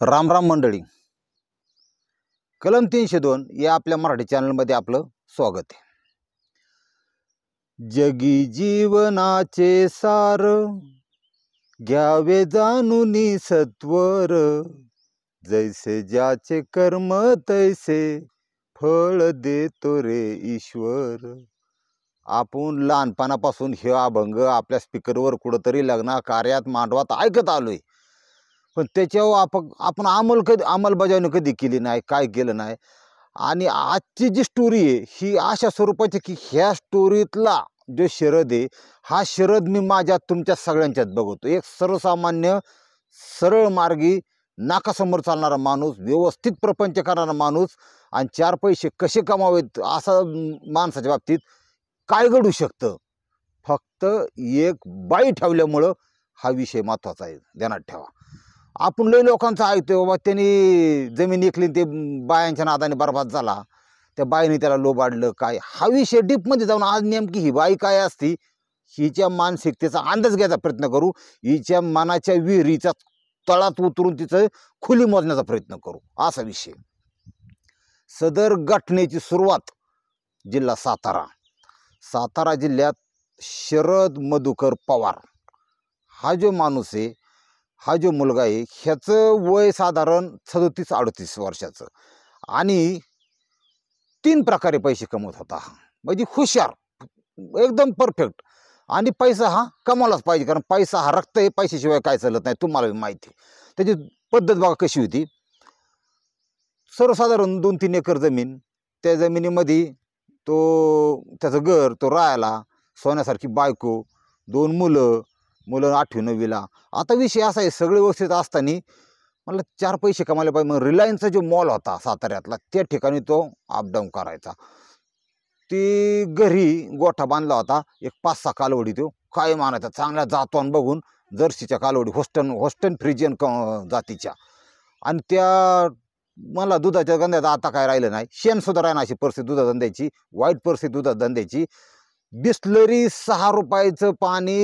राम राम मंडळी, कलम 302 या आपल्या मराठी चॅनलमध्ये आपलं स्वागत आहे. जगी जीवनाचे सार घ्यावे जाणूनी सत्वर, जैसे ज्याचे कर्म तैसे फळ देतो रे ईश्वर. आपण लहानपणापासून हे अभंग आपल्या स्पीकरवर कुठंतरी लग्न कार्यात मांडवात ऐकत आलोय, पण त्याच्यावर आपण अंमलबजावणी कधी केली नाही, काय केलं नाही. आणि आजची जी स्टोरी आहे ही अशा स्वरूपाची की ह्या स्टोरीतला जो शरद आहे हा शरद मी माझ्या तुमच्या सगळ्यांच्यात बघतो. एक सर्वसामान्य सरळ मार्गी नाकासमोर चालणारा माणूस, व्यवस्थित प्रपंच करणारा माणूस, आणि चार पैसे कसे कमावेत असं माणसाच्या बाबतीत काय घडू शकतं. फक्त एक बाई ठेवल्यामुळं हा विषय महत्त्वाचा आहे, ध्यानात ठेवा. आपण लय लोकांचं ऐकतोय बाबा त्यांनी जमीन विकली, ते बायांच्या नादाने बरबाद झाला, त्या बाईने त्याला लोबाडलं. काय हा विषय डीपमध्ये जाऊन आज नेमकी ही बाई काय असती हिच्या मानसिकतेचा अंदाज घ्यायचा प्रयत्न करू. हिच्या मनाच्या विहिरीच्या तळात उतरून तिचं खुली मोजण्याचा प्रयत्न करू, असा विषय. सदर घटनेची सुरुवात जिल्हा सातारा जिल्ह्यात शरद मधुकर पवार हा जो माणूस आहे, हा जो मुलगा आहे, ह्याचं वय साधारण 37-38 वर्षाचं, आणि 3 प्रकारे पैसे कमवत होता. म्हणजे हुशार, एकदम परफेक्ट. आणि पैसा हा कमावलाच पाहिजे, कारण पैसा हा रक्त आहे, पैशाशिवाय काय चालत नाही, तुम्हाला माहिती आहे. त्याची पद्धत बघा कशी होती. सर्वसाधारण 2-3 एकर जमीन, त्या जमिनीमध्ये त्याचं घर, तो राहायला, सोन्यासारखी बायको, 2 मुलं 8वी-9वीला. आता विषय असा आहे, सगळे व्यवस्थित असताना मला 4 पैसे कमावले पाहिजे. मग रिलायन्सचा जो मॉल होता साताऱ्यातला, त्या ठिकाणी तो अपडाऊन करायचा. ती घरी गोठा बांधला होता, एक 5-6 कालवडी तो काय मानायचा, चांगल्या जातवान बघून जर्सीच्या कालवडी, होस्टन फ्रिजियन जातीच्या. आणि त्या मला दुधाच्या धंद्यात आता काय राहिलं नाही, शेणसुद्धा राहिना, अशी परिस्थिती दुधा धंद्याची, वाईट परिस्थिती दुधा धंद्याची. बिस्लरी 6 रुपयाचं पाणी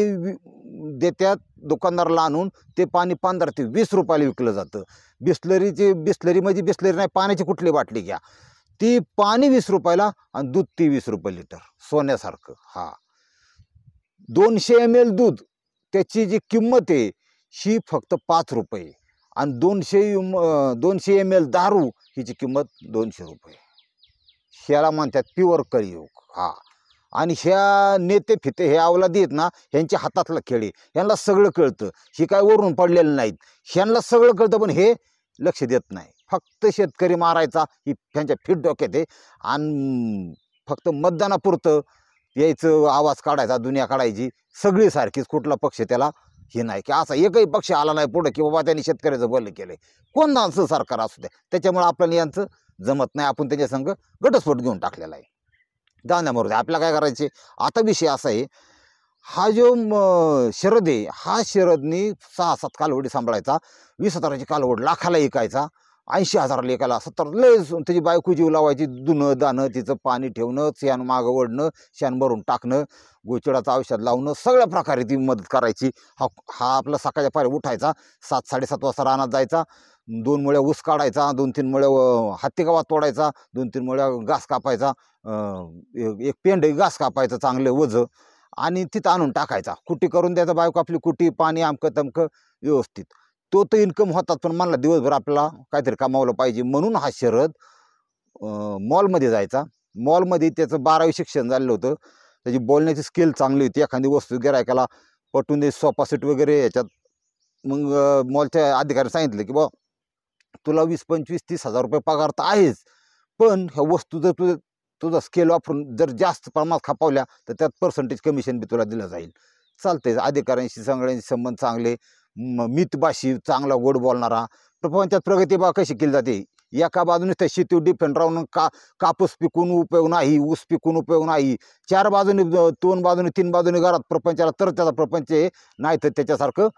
देत्यात दुकानदाराला आणून, ते पाणी 15 ते 20 रुपयाला विकलं जातं. बिस्लरी म्हणजे बिस्लरी नाही, पाण्याची कुठली बाटली घ्या, ती पाणी 20 रुपयाला आणि दूध 23 रुपये लिटर, सोन्यासारखं. हा 200 ml दूध, त्याची जी किंमत आहे ही फक्त 5 रुपये, आणि 200 ml दारू हिची किंमत 200 रुपये. ह्याला म्हणतात प्युअर कलियुग. हा, आणि ह्या नेते फिते हे अवलादी आहेत ना, ह्यांच्या हातातला खेळ आहे. ह्यांना सगळं कळतं, ही काय वरून पडलेलं नाहीत, ह्यांना सगळं कळतं, पण हे लक्ष देत नाही. फक्त शेतकरी मारायचा ही ह्यांच्या फिट डोक्यात आहे. आणि फक्त मतदानापुरतं यायचं, आवाज काढायचा, दुनिया काढायची, सगळी सारखीच, कुठला पक्ष त्याला हे नाही की असा एकही पक्ष आला नाही पुढं की बाबा त्यांनी शेतकऱ्याचं भलं केलंय. कोणतं सरकार असू द्या, त्याच्यामुळे आपल्याला यांचं जमत नाही, आपण त्याच्या संग घटस्फोट घेऊन टाकलेला आहे. जाण्याबरोबर आपल्याला काय करायचे. आता विषय असा आहे, हा जो शरद आहे, हा शरदनी 6-7 कालवडी सांभाळायचा. 20,000ची कालवड लाखाला विकायचा, 80,000ला एकाला, 70 लय. त्याची बायको जीव लावायची, धुणं दाणं, तिचं पाणी ठेवणं, शेण मागं ओढणं, शेण भरून टाकणं, गोचिडाचं औषध लावणं, सगळ्या प्रकारे ती मदत करायची. हा आपला सकाळच्या पारी उठायचा, 7-7:30 वाजता रानात जायचा, 2 मुळ्या ऊस काढायचा, 2-3 मुळ्या हत्ती गावात तोडायचा, 2-3 मुळ्या घास कापायचा, एक पेंड घास कापायचं चांगलं वजं, आणि तिथं आणून टाकायचा. कुटी करून द्यायचा, बायको आपली कुटी, पाणी आमकं तमकं व्यवस्थित. तो तर इन्कम होतात, पण मला दिवसभर आपल्याला काहीतरी कमावलं पाहिजे, म्हणून हा शरद मॉलमध्ये जायचा. मॉलमध्ये त्याचं 12वी शिक्षण झालेलं होतं, त्याची बोलण्याची स्किल चांगली होती. एखादी वस्तू गिरायकाला पटवून दे, सोफा सेट वगैरे याच्यात. मग मॉलच्या अधिकाऱ्याने सांगितलं की बा तुला 20-25-30 हजार रुपये पगार तर आहेच, पण ह्या वस्तू जर तुझा स्केल वापरून जर जास्त प्रमाणात खपावल्या तर त्यात पर्सेंटेज कमिशन बी तुला दिलं जाईल. चालतंय. अधिकाऱ्यांशी सगळ्यांशी संबंध चांगले, मितभाषी, चांगला गोड बोलणारा. प्रपंचात प्रगती बा कशी केली जाते. एका बाजूने त्या शेतीवर डिपेंड राहून कापूस पिकून उपयोग नाही, ऊस पिकून उपयोग नाही. 4 बाजूने, 2 बाजूने, 3 बाजूने घरात प्रपंचाला, तर त्याचा प्रपंच आहे. नाही तर त्याच्यासारखं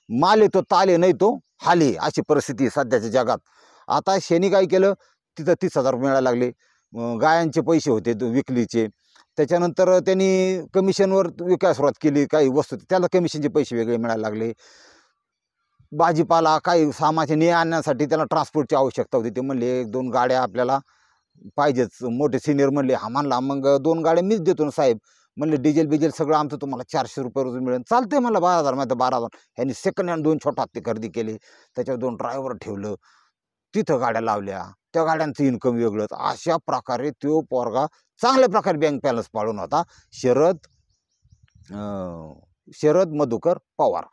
माल येतो ताले, नाही तो हाले, अशी परिस्थिती सध्याच्या जगात. आता शेनी काय केलं, तिथं 30,000 मिळायला लागले. गायांचे पैसे होते विकलीचे, त्याच्यानंतर त्यांनी कमिशनवर विकायला सुरुवात केली. काही वस्तू त्याला कमिशनचे पैसे वेगळे मिळायला लागले. भाजीपाला काही सामानाचे ने आणण्यासाठी त्याला ट्रान्सपोर्टची आवश्यकता होती. ते म्हणले 1-2 गाड्या आपल्याला पाहिजेच. मोठे सिनियर म्हणले, हा म्हणला मग 2 गाड्या मीच देतो ना साहेब. म्हणले डिझेल बिजेल सगळं आमचं तुम्हाला 400 रुपये रोज मिळेल. चालतंय मला 12,000 मध्ये 12,000. ह्यांनी सेकंड हँड 2 छोटा हत्ती खरेदी केले, त्याच्यावर 2 ड्रायव्हर ठेवलं, तिथं गाड्या लावल्या, त्या गाड्यांचं इन्कम वेगळंच. अशा प्रकारे तो पोरगा चांगल्या प्रकारे बँक बॅलन्स पाळून होता. शरद मधुकर पवार.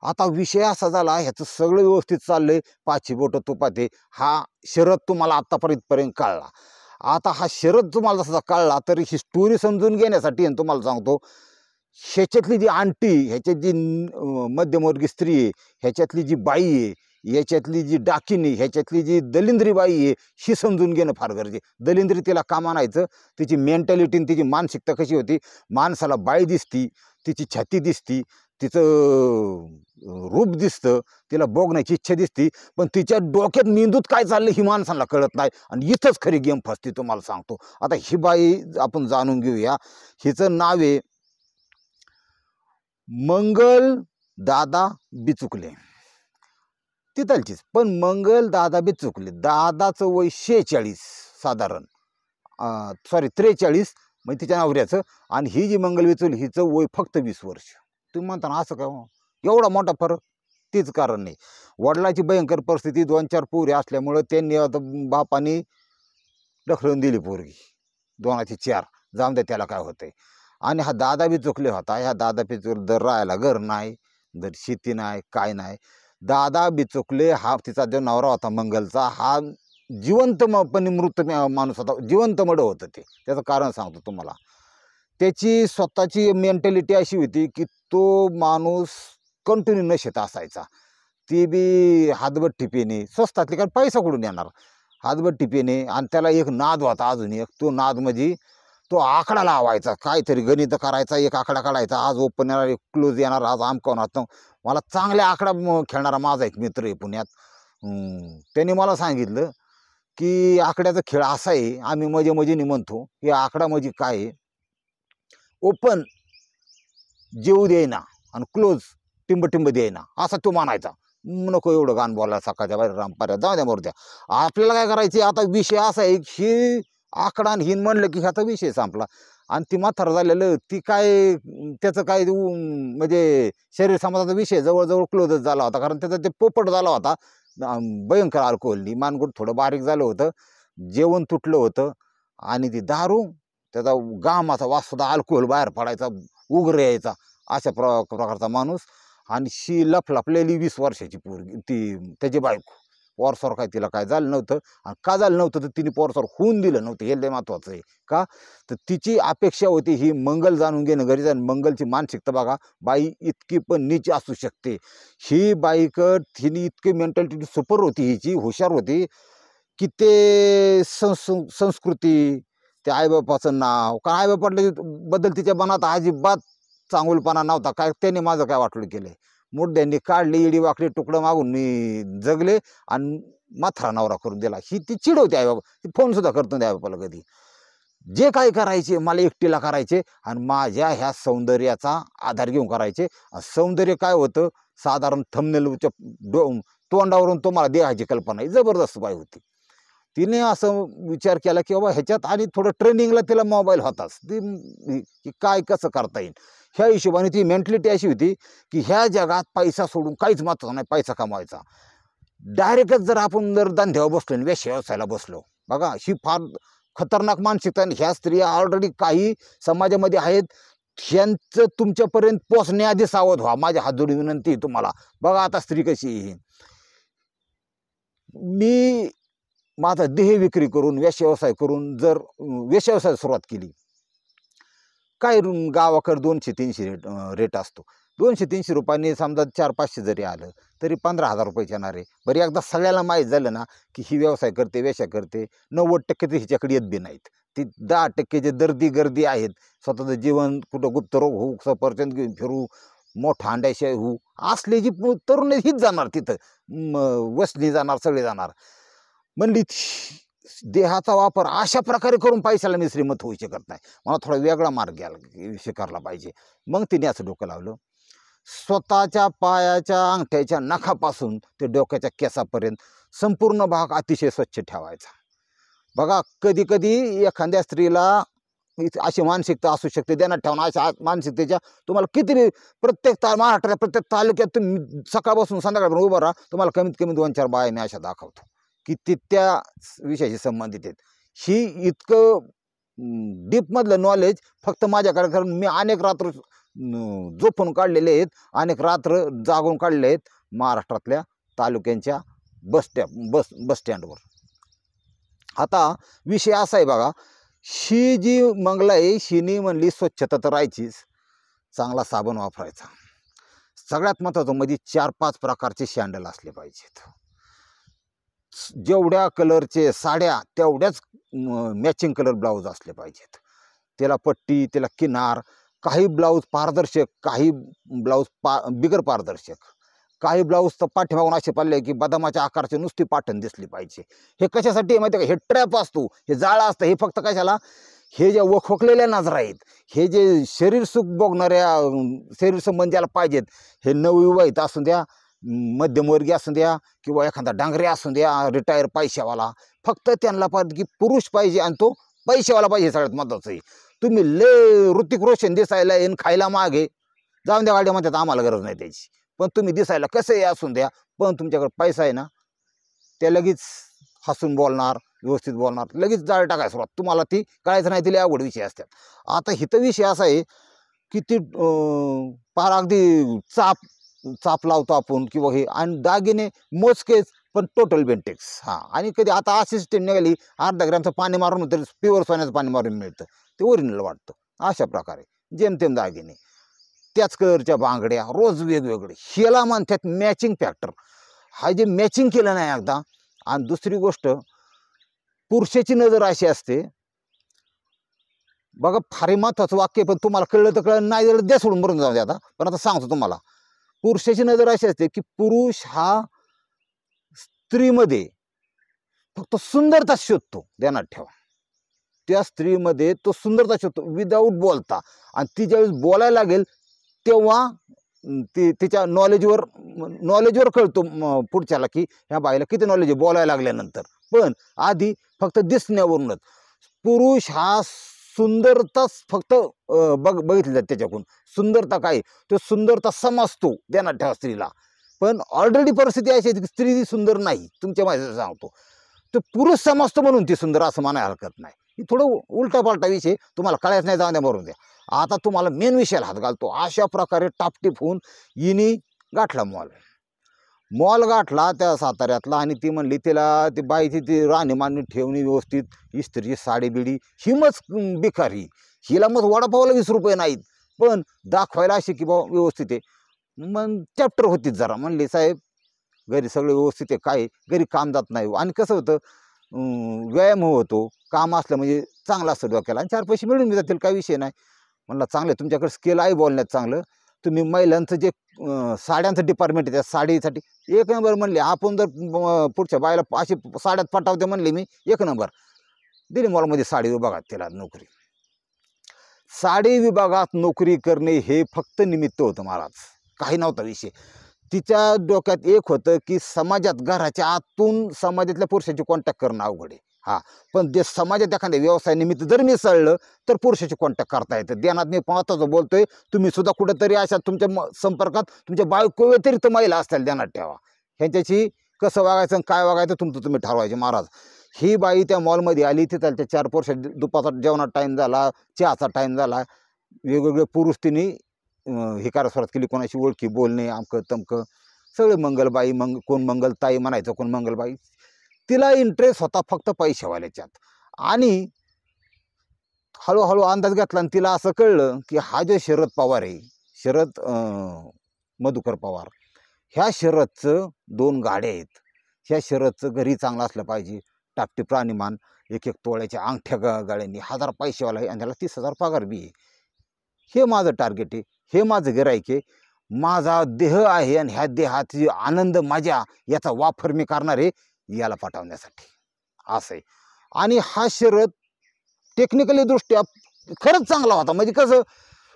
आता विषय असा झाला, ह्याचं सगळं व्यवस्थित चाललंय, 5 बोटं तुपाते. हा शरद तुम्हाला आत्तापर्यंत कळला. आता हा शरद तुम्हाला जसा कळला, तरी ही स्टोरी समजून घेण्यासाठी तुम्हाला सांगतो, ह्याच्यातली जी आंटी, ह्याच्यात जी मध्यमवर्गीय स्त्री आहे, ह्याच्यातली जी बाई आहे, याच्यातली जी डाकिनी, ह्याच्यातली जी दलिंद्री बाई आहे, ही समजून घेणं फार गरजेचं. दलिंद्री तिला का म्हणायचं, तिची मेंटॅलिटी आणि तिची मानसिकता कशी होती. माणसाला बाई दिसती, तिची छाती दिसती, तिचं रूप दिसतं, तिला बघण्याची इच्छा दिसती, पण तिच्या डोक्यात मेंदूत काय चाललं ही माणसाला कळत नाही. आणि इथंच खरी गेम फसते तुम्हाला सांगतो. आता ही बाई आपण जाणून घेऊया. हिचं नाव आहे मंगल दादा बिचुकले, तिथलचीच. पण मंगल दादा बिचुकले, दादाचं वय 46 साधारण, सॉरी 43 म्हणजे तिच्या नवऱ्याचं. आणि ही जी मंगल बिचुकले हिचं वय फक्त 20 वर्ष. तुम्ही म्हणता ना असं काय एवढा मोठा फरक? तीच कारण नाही. वडिलाची भयंकर परिस्थिती, 2-4 पोरी असल्यामुळं त्यांनी बापाने ढकलून दिली पोरगी, 2ची 4, जाऊन दे त्याला काय होतंय. आणि हा दादा बी चुकले होता. ह्या दादा बी चुकले, दर राहायला घर नाही, दर शेती नाही, काय नाही. दादा बी चुकले हा तिचा जो नवरा होता मंगलचा, हा जिवंतपणे मृत माणूस होता, जिवंत मडं होतं ते. त्याचं कारण सांगतो तुम्हाला. त्याची स्वतःची मेंटॅलिटी अशी होती की तो माणूस कंटिन्यू नशेत असायचा. ती बी हातभट्टी पिणे, स्वस्तातली, कारण पैसा कुठून येणार, हातभट्टी पिणे. आणि त्याला एक नाद होता अजून एक, तो नाद म्हणजे तो आकडा लावायचा, काहीतरी गणित करायचा, एक आकडा काढायचा, आज ओपन येणार, एक क्लोज येणार, आज आमका होणार. मला चांगले आकडा खेळणारा माझा एक मित्र आहे पुण्यात, त्याने मला सांगितलं की आकड्याचा खेळ असा आहे, आम्ही मजेने म्हणतो की आकडा म्हणजे काय आहे, ओपन जेऊ द्यायना आणि क्लोज टिंब द्यायना, असा तो मानायचा. नको एवढं गाण बोलायला सकाळच्या बाहेर रामपाऱ्या, जाऊ द्या मोरद्या. आपल्याला काय करायचे, आता विषय असा आहे की आकडा आणि हिन म्हणलं की ह्याचा विषय संपला. आणि ती म्हातारं झालेलं, ती काय त्याचं काय म्हणजे शरीर समाजाचा विषय जवळजवळ क्लोजच झाला होता. कारण त्याचा ते पोपट झाला होता, भयंकर अल्कोहोलनी मानगुट थोडं बारीक झालं होतं, जेवण तुटलं होतं. आणि ती दारू, त्याचा घामाचा वास सुद्धा अल्कोहोल बाहेर पडायचा, उग्र यायचा, अशा प्रकारचा माणूस. आणि शी लफलेली 20 वर्षाची पोरगी, ती त्याची बायको. पोरसोर काय तिला काय झालं नव्हतं. आणि का झालं नव्हतं तर तिने पोरसोर होऊन दिलं नव्हतं, हे लय महत्वाचं आहे. का तर तिची अपेक्षा होती ही मंगल जाणून घेणं गरजेचं आहे. मंगलची मानसिकता बघा, बाई इतकी पण नीच असू शकते. ही बाईकड हिने इतकी मेंटॅलिटी सुपर होती, हिची हुशार होती की ते संस्कृती, ते आईबापाचं नाव, का आईबापाबद्दल तिच्या मनात अजिबात चांगुलपणा नव्हता. काय त्याने माझं काय वाटलं केलंय, मुद्द्यांनी काढली, इडी वाकडी तुकडं मागून मी जगले आणि माथरा नवरा करून दिला. ही ती चिडवते आईबाबा, ती फोन सुद्धा करतो नाही आईबापाला कधी. जे काही करायचे मला एकटीला करायचे आणि माझ्या ह्या सौंदर्याचा आधार घेऊन करायचे. सौंदर्य काय होतं, साधारण थंबनेलच्या तोंडावरून तुम्हाला देहाची कल्पना, जबरदस्त बाई होती. तिने असं विचार केला की बाबा ह्याच्यात, आणि थोडं ट्रेनिंगला तिला मोबाईल होताच, ती काय कसं करता येईल ह्या हिशोबाने ती मेंटॅलिटी अशी होती की ह्या जगात पैसा सोडून काहीच महत्त्वाचं नाही, पैसा कमवायचा. डायरेक्टच जर आपण जर धंद्यावर बसलो आणि व्यवसायाला बसलो, बघा ही फार खतरनाक मानसिकता. आणि ह्या स्त्रिया ऑलरेडी काही समाजामध्ये आहेत, ह्यांचं तुमच्यापर्यंत पोचण्याआधी सावध व्हा, माझ्या हात जोडून विनंती आहे तुम्हाला. बघा आता स्त्री कशी आहे. मी माझा देह विक्री करून, व्यवसाय करून जर व्यवसायाला सुरुवात केली, काय गावाकडे 200-300 रेट असतो, 200-300 रुपयांनी समजा 400-500 जरी आलं तरी 15,000 रुपये येणार आहे. बरं एकदा सगळ्याला माहीत झालं ना की ही व्यवसाय करते, 90% तर हिच्याकडे येत बी नाहीत. ती 10% जे गर्दी आहेत, स्वतःचं जीवन कुठं गुप्तरोग होऊ, सफरचंद घेऊन फिरू, मोठा अंड्याशिवाय होऊ, असले जी तरुण हीच जाणार तिथं, वसनी जाणार, सगळे जाणार. म्हणली देहाचा वापर अशा प्रकारे करून पैशाला मी श्रीमंत होऊ शकत नाही, मला थोडा वेगळा मार्ग स्वीकारला पाहिजे. मग तिने असं डोकं लावलं. स्वतःच्या पायाच्या अंगठ्याच्या नखापासून ते डोक्याच्या केसापर्यंत संपूर्ण भाग अतिशय स्वच्छ ठेवायचा. बघा, कधी कधी एखाद्या स्त्रीला अशी मानसिकता असू शकते, ध्यानात ठेवणं. अशा मानसिकतेच्या तुम्हाला किती प्रत्येक महाराष्ट्राच्या प्रत्येक तालुक्यात तुम्ही सकाळपासून संध्याकाळपर्यंत उभं राहा, तुम्हाला कमीत कमी 2-4 बाया मी अशा दाखवतो की ती त्या विषयाशी संबंधित आहेत. ही इतकं डीपमधलं नॉलेज फक्त माझ्याकडे, कारण मी अनेक रात्र झोपून काढलेले आहेत, अनेक रात्र जागून काढले आहेत महाराष्ट्रातल्या तालुक्यांच्या बस स्टँडवर. आता विषय असा आहे बघा, ही जी मंगला आहे, हिनी म्हणली स्वच्छता तर राहायचीच, चांगला साबण वापरायचा. सगळ्यात महत्त्वाचं म्हणजे 4-5 प्रकारचे सँडल असले पाहिजेत. जेवढ्या कलरचे साड्या तेवढ्याच मॅचिंग कलर ब्लाऊज असले पाहिजेत. त्याला पट्टी, त्याला किनार. काही ब्लाऊज पारदर्शक, काही ब्लाऊज बिगर पारदर्शक, काही ब्लाऊज तर पाठीमागून असे पाडले की बदामाच्या आकारचे नुसती पाटण दिसली पाहिजे. हे कशासाठी माहिती आहे का? हे ट्रॅप असतो, हे जाळं असतं. हे फक्त कशाला? हे ज्या वखवकलेल्या नजरा आहेत, हे जे शरीर सुख बघणाऱ्या, शरीर संबंध ज्याला पाहिजेत, हे नवविवाहित असू द्या, मध्यमवर्गीय असू द्या, किंवा एखादा डांगरे असू द्या, रिटायर पैशावाला, फक्त त्यांना पाहिजे की पुरुष पाहिजे, आणि तो पैशावाला पाहिजे. सगळ्यात महत्त्वाचं आहे. तुम्ही ऋतिक रोशन दिसायला येऊन खायला मागे जाऊन द्या, गाड्या म्हणतात आम्हाला गरज नाही त्याची, पण तुम्ही दिसायला कसंही असून द्या, पण तुमच्याकडे पैसा आहे ना, ते लगेच हसून बोलणार, व्यवस्थित बोलणार, लगेच जाळ टाकायला सुरुवात. तुम्हाला ती कळायचं नाही, तिला अवघड विषय असतात. आता हिथं विषय असा आहे की ती पार अगदी चाप लावतो आपण, किंवा हे, आणि दागिने मोजकेच पण टोटल बेंटेक्स. हां, आणि कधी आता अशी सिस्टीम निघाली, अर्धा ग्रॅमचं पाणी मारून तरी प्युअर सोन्याचं पाणी मारून मिळतं, ते ओरिजिनल वाटतं. अशा प्रकारे जेमतेम दागिने, त्याच कलरच्या बांगड्या, रोज वेगवेगळे, ह्याला म्हणतात मॅचिंग फॅक्टर. हा जे मॅचिंग केलं नाही एकदा. आणि दुसरी गोष्ट, पुरुषाची नजर अशी असते बघा, फार महत्त्वाचं वाक्य, पण तुम्हाला कळलं तर कळलं, नाही कळलं द्या सोडून, मरून जाऊ द्या आता. पण आता सांगतो तुम्हाला, पुरुषाची नजर अशी असते की पुरुष हा स्त्रीमध्ये फक्त सुंदरता शोधतो. ध्यानात ठेवा, त्या स्त्रीमध्ये तो सुंदरता शोधतो विदाऊट बोलता. आणि ती ज्यावेळेस बोलायला लागेल तेव्हा तिच्या नॉलेजवर कळतो पुढच्याला की ह्या बाईला किती नॉलेज आहे बोलायला लागल्यानंतर. पण आधी फक्त दिसण्यावरूनच पुरुष हा सुंदरताच फक्त बघितली जाते त्याच्याकडून. सुंदरता काय, तो सुंदरता समजतो. ध्यानात ठेवा स्त्रीला. पण ऑलरेडी परिस्थिती अशी आहे की स्त्री सुंदर नाही, तुमच्या माझ्या सांगतो, तो पुरुष समजतो म्हणून ती सुंदर असं म्हणायला हरकत नाही. ही थोडं उलटा पालटा विषय, तुम्हाला कळायच नाही, जाऊन द्या, मरून द्या. आता तुम्हाला मेन विषयाला हात घालतो. अशा प्रकारे टापटीप होऊन हिनी गाठला मॉल गाठला त्या साताऱ्यातला. आणि ती म्हणली, तिला ती बाईची ती राहणीमान ठेवणी व्यवस्थित, इस्त्रीची साडी बिडी, ही मग बिकारी. हिला मग वडापावला 20 रुपये नाहीत, पण दाखवायला अशी की बाबा व्यवस्थित आहे. मग चॅप्टर होतीच जरा. म्हणली, साहेब घरी सगळं व्यवस्थित आहे, काय घरी काम जात नाही. आणि कसं होतं, व्यायाम होतो, काम असलं म्हणजे चांगलं असतं डोक्याला, आणि 4 पैसे मिळून जातील, काही विषय नाही. म्हणलं, चांगलं, तुमच्याकडे स्किल आहे बोलण्यात चांगलं. तुम्ही महिलांचं जे साड्यांचं डिपार्टमेंट आहे, त्या साडीसाठी 1 नंबर. म्हणले, आपण जर पुढच्या बायला अशी साड्यात पटावते म्हणले मी, 1 नंबर. दिली मॉलमध्ये साडी विभागात तिला नोकरी. साडी विभागात नोकरी करणे हे फक्त निमित्त होतं महाराज, काही नव्हता विषय. तिच्या डोक्यात एक होतं की समाजात, घराच्या आतून समाजातल्या पुरुषाची कॉन्टॅक्ट करणं अवघड आहे. हां, पण जे समाजात एखाद्या व्यवसाय निमित्त जर मिसळलं तर पुरुषाची कॉन्टॅक्ट करता येतं. ध्यानात मी महत्त्वाचं बोलतोय. तुम्ही सुद्धा कुठेतरी अशा तुमच्या संपर्कात तुमच्या बायको व्यतिरिक्त महिला असतील, ध्यानात ठेवा. ह्यांच्याशी कसं वागायचं, काय वागायचं तुम्ही ठरवायचे महाराज. ही बाई त्या मॉलमध्ये आली, तिथं त्या 4 पुरुष, दुपारचा जेवणाचा टाईम झाला, चहाचा टाईम झाला, वेगवेगळे पुरुष तिने हे करायला सुरुवात केली. कोणाशी ओळखी, बोलणे, अमकं तमकं सगळे. मंगलबाई, कोण मंगलताई म्हणायचं, कोण मंगलबाई. तिला इंटरेस्ट होता फक्त पैशावाल्याच्यात. आणि हळूहळू अंदाज घेतला, आणि तिला असं कळलं की हा जो शरद पवार आहे, शरद मधुकर पवार, ह्या शरदचं 2 गाड्या आहेत. ह्या शरदचं घरी चांगलं असलं पाहिजे, टापटी प्राणीमान, 1-1 तोळ्याच्या अंगठ्या गाड्यांनी, 1000 पैशावाला आहे, आणि त्याला 30,000 पगार बी आहे. हे माझं टार्गेट आहे, हे माझं गिराईक आहे. माझा देह आहे, आणि ह्या देहाची आनंद, मजा याचा वापर मी करणार आहे याला पटवण्यासाठी, असं आहे. आणि हा शरद टेक्निकली दृष्ट्या खरंच चांगला होता. म्हणजे कसं,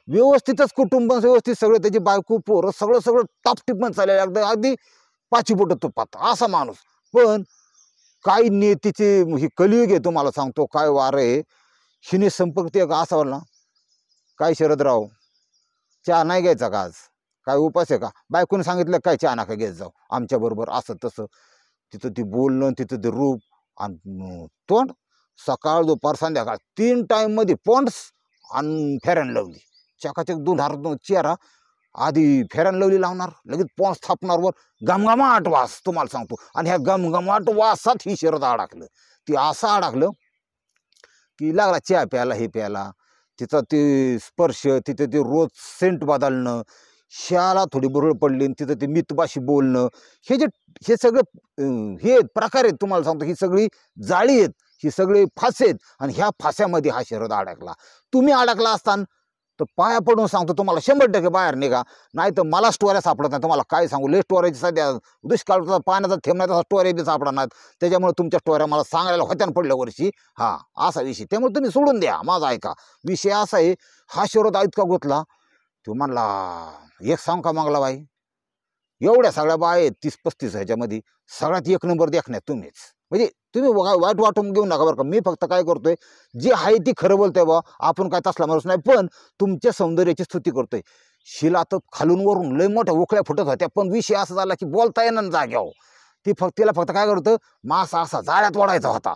व्यवस्थितच कुटुंब व्यवस्थित सगळे त्याची बायको पोरं सगळं सगळं टापटीप पण चाललेलं अगदी अगदी पाची बोट तुपात असा माणूस. पण काही नेतीचे ही कलियुग आहे तुम्हाला सांगतो काय वार आहे. हिने संपर्क का असा ना काय शरदराव चहा नाही घ्यायचा का आज, काय उपास आहे का, बायकोने सांगितलं काय चहा नका घेत जाऊ आमच्याबरोबर असं तसं. तिथं ती बोलणं तिथं ते रूप आणि तोंड सकाळ दुपार संध्याकाळ 3 टाईममध्ये पॉन्ड्स आणि फेरन लवली चकाचक दुधार चेहरा. आधी फेरन लवली लावणार लगेच पॉन्ड्स थापणार वर घमघमाट वास तुम्हाला सांगतो. आणि ह्या घमघमाट वासात ही शरद अडकलं. ती असं अडकलं की लागला चहा प्यायला हे प्यायला. तिचा ते स्पर्श तिथे ते रोज सेंट बदलणं शाला थोडी बुरळ पडली तिथं ते मितबाशी बोलणं हे सगळं हे प्रकार आहेत तुम्हाला सांगतो. ही सगळी जाळी आहेत, ही सगळी फासे आहेत आणि ह्या फास्यामध्ये हा शरद अडकला. तुम्ही अडकला असताना तर पाया पडून सांगतो तुम्हाला 100% बाहेर निघा. नाही तर मला स्टोऱ्या सापडत नाही. तुम्हाला काय सांगू लय स्टोऱ्याची सध्या दुष्काळाचा पाण्याचा थेंबण्याचा स्टोऱ्या बी सापडणार. त्याच्यामुळे तुमच्या स्टोऱ्या मला सांगायला होत्या पडल्या वर्षी. हा असा विषय त्यामुळे तुम्ही सोडून द्या माझा ऐका. विषय असा आहे हा शरद इतका गुंतला. तो म्हणला एक सांग का मागला बाई एवढ्या सगळ्या बाय आहेत 30-35 ह्याच्यामध्ये सगळ्यात 1 नंबर देखण्यात तुम्हीच. म्हणजे तुम्ही वाईट वाटून घेऊ नका बरं का. मी फक्त काय करतोय जे आहे ती खरं बोलतोय बा. आपण काय तसला माणूस नाही पण तुमच्या सौंदर्याची स्तुती करतोय. शिला तर खालून वरून लय मोठ्या उकळ्या फुटत होत्या पण विषय असा झाला की बोलता येणार जाग्यावर. तिला फक्त काय करतं मासा असा जाळ्यात वाढायचा होता.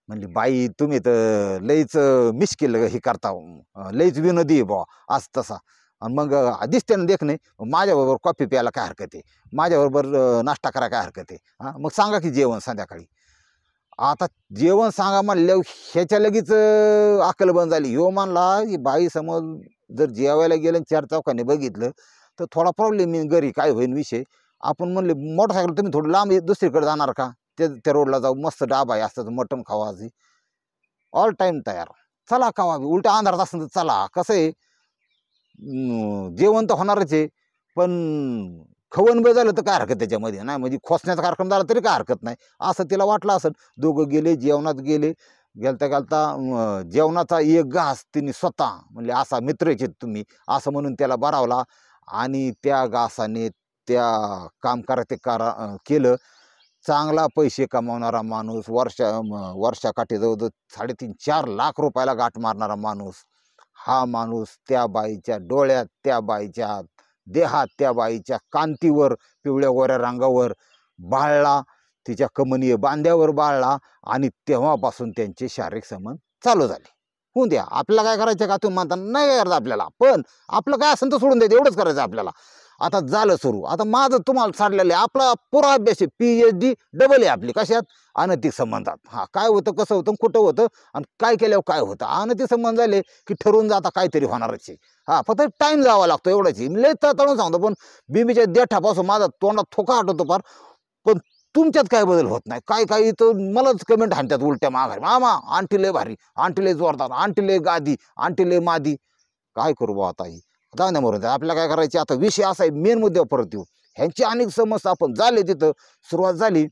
म्हणली बाई तुम्ही तर लईच मिश्किल हे करता लईच विनोदी बा असं तसा. आणि मग दिसते ना देख नाही माझ्याबरोबर कॉफी प्यायला काय हरकत आहे, माझ्याबरोबर नाश्ता करायला काय हरकत आहे. हां मग सांगा की जेवण संध्याकाळी. आता जेवण सांगा म्हणलं ह्याच्या लगेच अक्कल बंद झाली. ह्यो म्हणला की बाई समोर जर जेवायला गेलं 4 चौकाने बघितलं तर थोडा प्रॉब्लेम येईल घरी काय होईल विषय. आपण म्हणले मोटरसायकल तुम्ही थोडं लांब दुसरीकडे जाणार का, त्या रोडला जाऊ मस्त डाबा आहे असतं मटण खावा आधी ऑल टाईम तयार. चला खावा उलटा अंधारात असं तर चला. कसं आहे जेवण तर होणारच आहे पण खवण बे झालं तर काय हरकत त्याच्यामध्ये नाही. म्हणजे खोसण्याचा कार्यक्रम झाला तरी काय हरकत नाही असं तिला वाटलं असेल. दोघं गेले जेवणात गेले. गेलता जेवणाचा एक घास तिने स्वतः म्हणले असा मित्रच तुम्ही असं म्हणून त्याला बरावला. आणि त्या घासाने त्या काम केलं. चांगला पैसे कमावणारा माणूस वर्षाकाठी जवळजवळ 3.5-4 लाख रुपयाला गाठ मारणारा माणूस. हा माणूस त्या बाईच्या डोळ्यात त्या बाईच्या देहात त्या बाईच्या कांतीवर पिवळ्या गोऱ्या रंगावर बाळला. तिच्या कमनीय बांध्यावर बाळला. आणि तेव्हापासून त्यांचे शारीरिक संबंध चालू झाले. होऊन द्या आपल्याला काय करायचं का तुम्ही म्हणता नाही करायचं आपल्याला पण आपलं काय असेल तर सोडून द्यायचं एवढंच करायचं आपल्याला. आता झालं सुरू. आता माझं तुम्हाला सांडलेलं आहे आपला पुरा अभ्यास आहे PhD डबल आहे आपली कशात अनैतिक संबंधात. हा काय होतं कसं होतं कुठं होतं आणि काय केल्यावर काय होतं. अनैतिक संबंध झाले की ठरवून जाता काहीतरी होणारच आहे. हा फक्त टाईम जावा लागतो एवढंच. लय तळून सांगतो पण बिंबीच्या देठापासून माझा तोंडात थोका आठवतो फार. पण तुमच्यात काय बदल होत नाही. काय तर मलाच कमेंट हाणतात उलट्या माघारी मामा आंटी लय भारी आंटी लय जोरदार आंटी लय गादी आंटी लय मादी. काय करू बा आता ही जाऊ द्या मरून आपल्याला काय करायचे. आता विषय असा आहे मेन मुद्द्यावर परत येऊ. ह्यांची अनेक समस्या आपण झाले तिथं सुरुवात झाली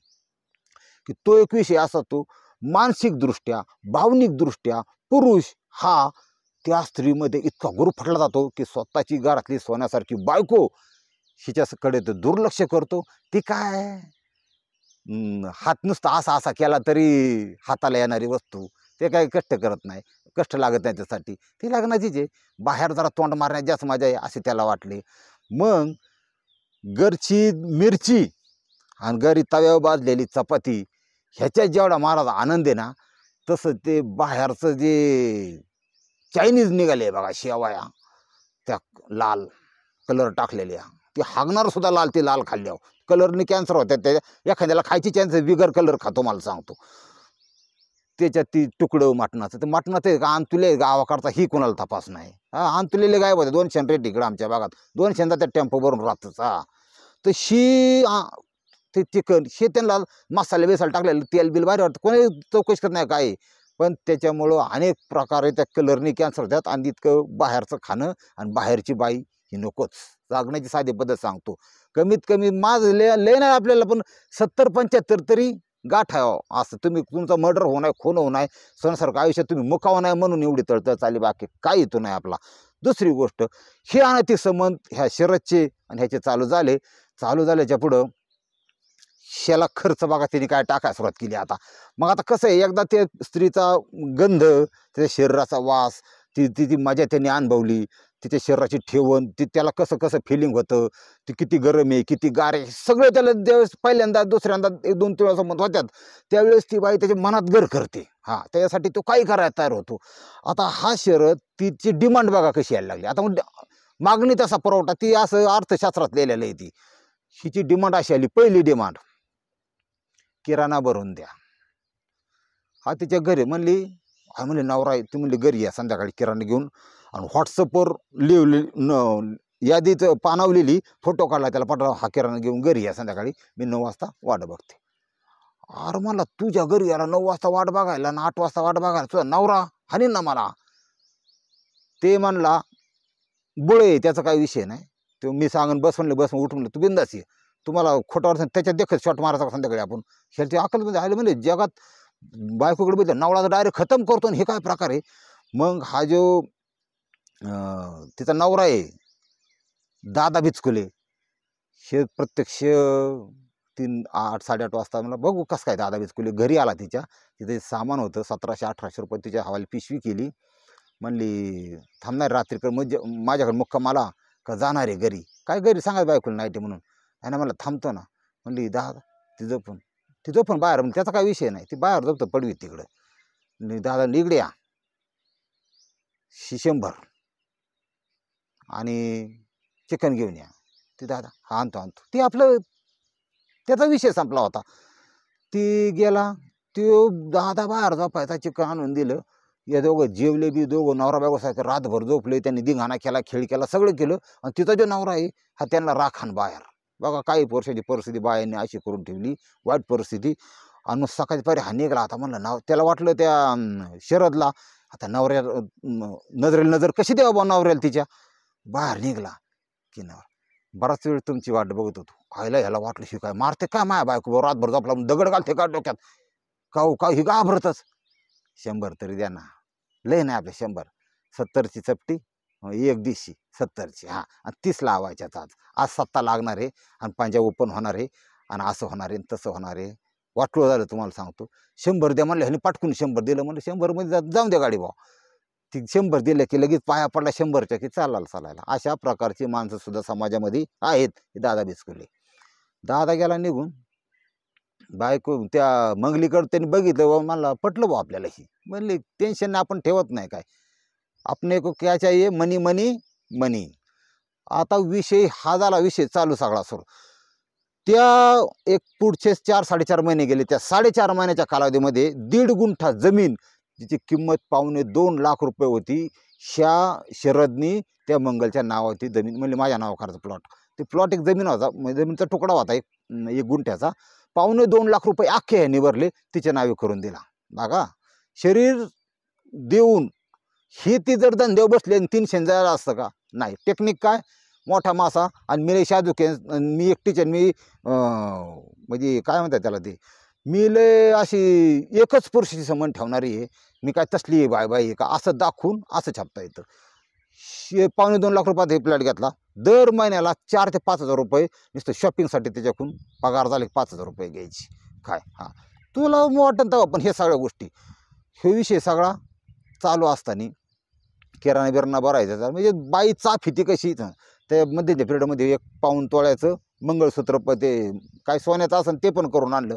की तो एक विषय असा तो मानसिकदृष्ट्या भावनिकदृष्ट्या पुरुष हा त्या स्त्रीमध्ये इतका गुरफटला जातो की स्वतःची घरातली सोन्यासारखी बायको हिच्याकडे तर दुर्लक्ष करतो. ती काय हात नुसता असा केला तरी हाताला येणारी वस्तू ते काही कष्ट करत नाही कष्ट लागत नाही त्यासाठी. ती लग्नाचीच आहे. बाहेर जरा तोंड मारण्यात जास्त मजा आहे असे त्याला वाटले. मग घरची मिरची आणि घरी तव्यावर भाजलेली चपाती ह्याच्यात जेवढा महाराज आनंद आहे ना तसं ते बाहेरचं जे चायनीज निघाले बघा शेवाया त्या लाल कलर टाकलेल्या ती हागणार सुद्धा लाल ती लाल खाल्ल्यावर कलरने कॅन्सर होत्या. त्याच्या एखाद्याला खायची चान्स बिगर कलर खातो मला सांगतो. त्याच्यात ती तुकडं मटणाचं तर मटणाचं का आणतुले गावाकडचा ही कोणाला तपास नाही. हा आणतुलेले गायब होते 200 रेट इकडं आमच्या भागात 200 त्या टेम्पो भरून राहतच. हा तर ते चिकन हे त्यांना मसाले बेसाले टाकलेलं तेल बिल भारी वाटतं कोणी चौकशी करत नाही काय. पण त्याच्यामुळं अनेक प्रकारे त्या कलरनी कॅन्सर होतात. आणि इतकं बाहेरचं खाणं आणि बाहेरची बाई ही नकोच. जागण्याची साधी पद्धत सांगतो. कमीत कमी माझं लय नाही आपल्याला पण 70-75 तरी गाठ आहे असं. तुम्ही तुमचा मर्डर होऊ नये खून होऊ नये सणासारखं आयुष्यात तुम्ही मुकावं नाही म्हणून एवढी तळतळ चालली बाकी काही तो नाही आपला. दुसरी गोष्ट, हे अनैतिक संबंध ह्या शरदचे आणि ह्याचे चालू झाल्याच्या पुढं ह्याला खर्च बघा त्यांनी काय टाकायला सुरुवात केली आता. मग आता कसं आहे, एकदा ते स्त्रीचा गंध, त्याच्या शरीराचा वास, ती ती ती मजा त्यांनी अनुभवली, तिच्या शरीराची ठेवण, ती त्याला कसं कसं फिलिंग होतं, ती किती गरम आहे किती गार आहे सगळं त्याला ज्यावेळेस पहिल्यांदा दुसऱ्यांदा 1-2 वेळा संबंध होत्यात त्यावेळेस ती बाई त्याच्या मनात घर करते. त्याच्यासाठी तो काही करायला तयार होतो. आता हा शरद तिची डिमांड बघा कशी यायला लागली. आता मागणी तसा पुरवठा, ती असं अर्थशास्त्रात लिहिलेलं आहे. ती हिची डिमांड अशी आली. पहिली डिमांड, किराणा भरून द्या. तिच्या घरी म्हणली, म्हणले नवरा आहे, ती म्हणली घरी या संध्याकाळी किराणा घेऊन. आणि व्हॉट्सअपवर यादीत पानावलेली फोटो काढला, त्याला पाठवा, हा किराणा घेऊन घरी या संध्याकाळी, मी 9 वाजता वाट बघते. अरे मला तुझ्या घरी याला 9 वाजता वाट बघायला आणि 8 वाजता वाट बघायला तुझा नवरा हानी ना मला. ते म्हणला बुळे, त्याचा काही विषय नाही. तो मी सांगून बस म्हणले, बस उठ म्हणलं, तू बिंदास ये, तुम्हाला खोटावर त्याच्यात देखत शॉट मारायचा संध्याकाळी आपण. ह्याची अकलमध्ये आलं म्हणजे जगात बायकोकडे बघितलं नवरा डायरेक्ट खतम करतो. हे काय प्रकार आहे. मग हा जो तिचा नवरा आहे दादा बिचकुले, हे प्रत्यक्ष 8-8:30 वाजता मला बघू कसं काय दादा बिचकुले घरी आला. तिथे सामान होतं 1700-1800 रुपये तिच्या हवाली पिशवी केली. म्हणली थांबणार रात्रीकडे म्हणजे माझ्याकडे मुक्काम आला का जाणार आहे घरी. काय घरी सांगायचं बायकोला नाईट म्हणून. आणि मला थांबतो ना. म्हणली दादा तिचं पण बाहेर, म्हणजे त्याचा काही विषय नाही, ती बाहेर झोपतं पडवी तिकडं. दादा इकडे या, 100 आणि चिकन घेऊन या. ती दादा आणतो. ती आपलं त्याचा विषय संपला होता. ती गेला, तो दादा बाहेर झोपायचा, चिकन आणून दिलं. या दोघं जेवले बी, दोघं नवरा बायको सारखं रातभर झोपले. त्यांनी धिंगाणा केला, खेळ केला, सगळं केलं. आणि तिचा जो नवरा आहे हा त्यांना राखान बाहेर. बघा काही वर्षाची परिस्थिती बायांनी अशी करून ठेवली, वाईट परिस्थिती. आणि मग सकाळी पारी हा निघाला. आता म्हणलं त्याला वाटलं त्या शरदला आता नवऱ्या नजरेला नजर कशी द्यावं बा नवऱ्याला तिच्या. बाहेर निघाला की बराच वेळ तुमची वाट बघत होतो. आईला ह्याला वाटलं ही काय मारते काय माया बायको, रातभर झोपला दगड घालते का डोक्यात, का ही घाबरतच. 100 तरी द्या ना, लय नाही आपल्या 100. 70ची चपटी, एक दिवशी 70ची. आणि 30 लावायच्यात. आज सत्ता लागणार आहे आणि पंजा ओपन होणार आहे आणि असं होणार आहे तसं होणार आहे. वाटलं झालं तुम्हाला सांगतो. 100 द्या म्हणलं, ह्याने पटकून 100 दिलं. म्हणलं 100 मध्ये जाऊन द्या गाडी भाऊ. ती 100 दिलं की लगेच पाया पडला 100च्या की चालायला. अशा प्रकारची माणसं सुद्धा समाजामध्ये आहेत. दादा बिचकुले. दादा गेला निघून. बायको त्या मंगलीकडे त्यांनी बघितलं, मला पटलं भाऊ आपल्याला ही. म्हणले टेन्शन आपण ठेवत नाही काय, आपने को क्या चाहिए, मनी मनी मनी. आता विषय हा झाला, विषय चालू सगळा सुरू. त्या एक पुढचे 4-4.5 महिने गेले. त्या 4.5 महिन्याच्या कालावधीमध्ये 1.5 गुंठा जमीन, जिची किंमत $2.25 लाख रुपये होती, ह्या शरदनी त्या मंगलच्या नावाची जमीन, म्हणजे माझ्या नावा करायचं प्लॉट. ते प्लॉट एक जमीन होता, जमीनचा तुकडा होता 1 गुंठ्याचा. $2.25 लाख रुपये अख्खे ह्यांनी भरले, तिच्या नावे करून दिला. बघा शरीर देऊन हे ती जर धंद्यावर बसले आणि 300 जायला असतं का नाही. टेक्निक काय, मोठा मासा आणि मी शाजूके, मी एकटीचे, मी म्हणजे काय म्हणतात त्याला, ते मी लय अशी एकच पुरुषाची संबंध ठेवणारी आहे, मी काय तसली बाय आहे का असं दाखवून असं छापता येतं. $2.25 लाख रुपयात हे प्लॅट घेतला. दर महिन्याला 4,000 ते 5,000 रुपये नुसतं शॉपिंगसाठी त्याच्याकडून पगार झाले, 5,000 रुपये घ्यायची. काय तुला वाटतं तेव्हा. पण हे सगळ्या गोष्टी, हे विषय सगळा चालू असताना किराणा बिराणा भरायचा. म्हणजे बाई चाफ ती कशी, त्यामध्ये त्या पिरियडमध्ये 1 पाऊण तोळ्याचं मंगळसूत्र, ते काय सोन्याचं असेल ते पण करून आणलं.